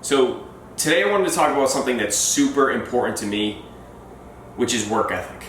So today I wanted to talk about something that's super important to me, which is work ethic.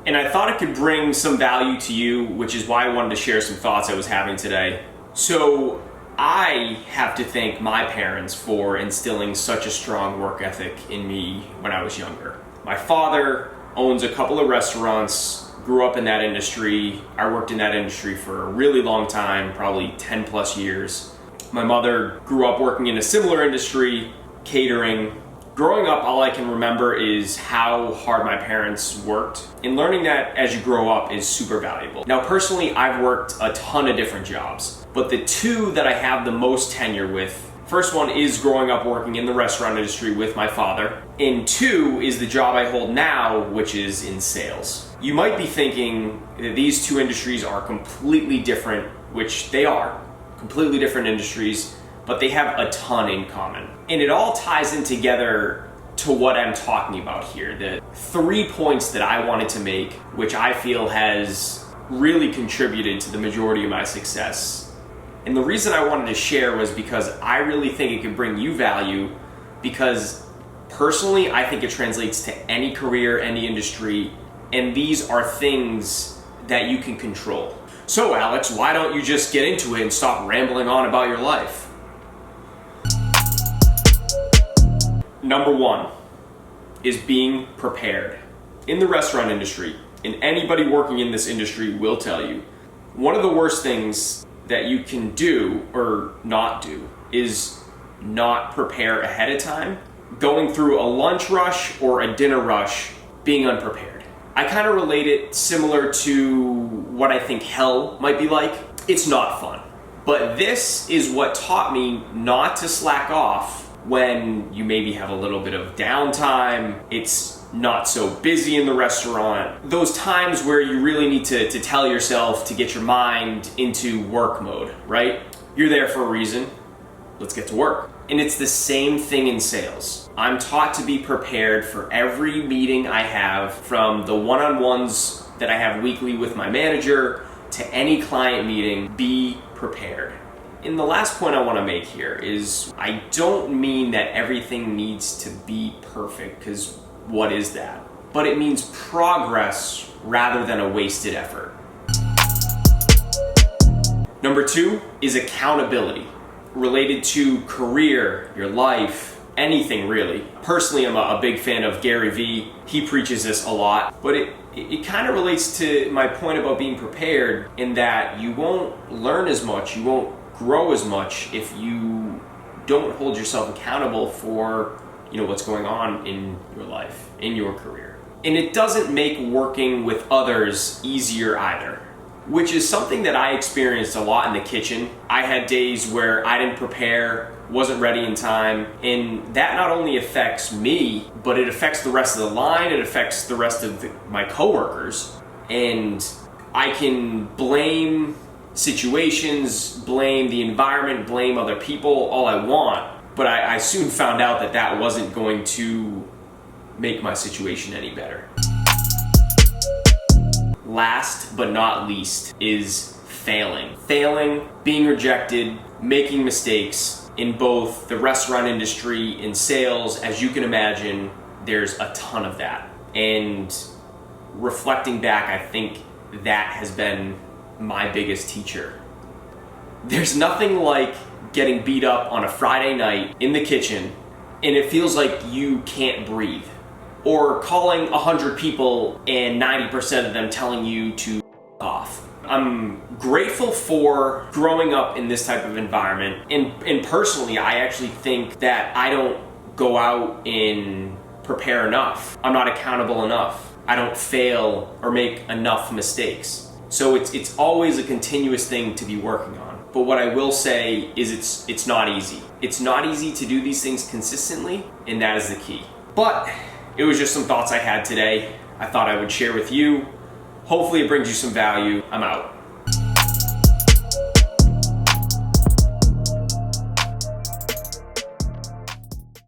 And I thought it could bring some value to you, which is why I wanted to share some thoughts I was having today. So I have to thank my parents for instilling such a strong work ethic in me when I was younger. My father owns a couple of restaurants, grew up in that industry. I worked in that industry for a really long time, probably 10 plus years. My mother grew up working in a similar industry, catering. Growing up, all I can remember is how hard my parents worked. And learning that as you grow up is super valuable. Now, personally, I've worked a ton of different jobs, but the two that I have the most tenure with, first one is growing up working in the restaurant industry with my father, and two is the job I hold now, which is in sales. You might be thinking that these two industries are completely different, which they are, completely different industries, but they have a ton in common. And it all ties in together to what I'm talking about here. The 3 points that I wanted to make, which I feel has really contributed to the majority of my success. And the reason I wanted to share was because I really think it can bring you value, because personally, I think it translates to any career, any industry, and these are things that you can control. So Alex, why don't you just get into it and stop rambling on about your life? Number one is being prepared. In the restaurant industry, and anybody working in this industry will tell you, one of the worst things that you can do or not do is not prepare ahead of time. Going through a lunch rush or a dinner rush, being unprepared. I kind of relate it similar to what I think hell might be like. It's not fun. But this is what taught me not to slack off when you maybe have a little bit of downtime, it's not so busy in the restaurant. Those times where you really need to tell yourself to get your mind into work mode, right? You're there for a reason. Let's get to work. And it's the same thing in sales. I'm taught to be prepared for every meeting I have, from the one-on-ones that I have weekly with my manager to any client meeting. Be prepared. And the last point I want to make here is I don't mean that everything needs to be perfect, because what is that? But it means progress rather than a wasted effort. Number two is accountability, related to career, your life, anything really. Personally, I'm a big fan of Gary Vee. He preaches this a lot, but it kind of relates to my point about being prepared, in that you won't learn as much, you won't grow as much if you don't hold yourself accountable for what's going on in your life, in your career. And it doesn't make working with others easier either, which is something that I experienced a lot in the kitchen. I had days where I didn't prepare, wasn't ready in time, and that not only affects me, but it affects the rest of the line, it affects the rest of my coworkers. And I can blame situations, blame the environment, blame other people all I want, but I soon found out that that wasn't going to make my situation any better. Last but not least is failing. Failing, being rejected, making mistakes in both the restaurant industry and sales. As you can imagine, there's a ton of that. And reflecting back, I think that has been my biggest teacher. There's nothing like getting beat up on a Friday night in the kitchen and it feels like you can't breathe, or calling 100 people and 90% of them telling you to off. I'm grateful for growing up in this type of environment, and personally I actually think that I don't go out and prepare enough. I'm not accountable enough. I don't fail or make enough mistakes. So it's always a continuous thing to be working on. But what I will say is it's not easy. It's not easy to do these things consistently, and that is the key. But it was just some thoughts I had today. I thought I would share with you. Hopefully it brings you some value. I'm out.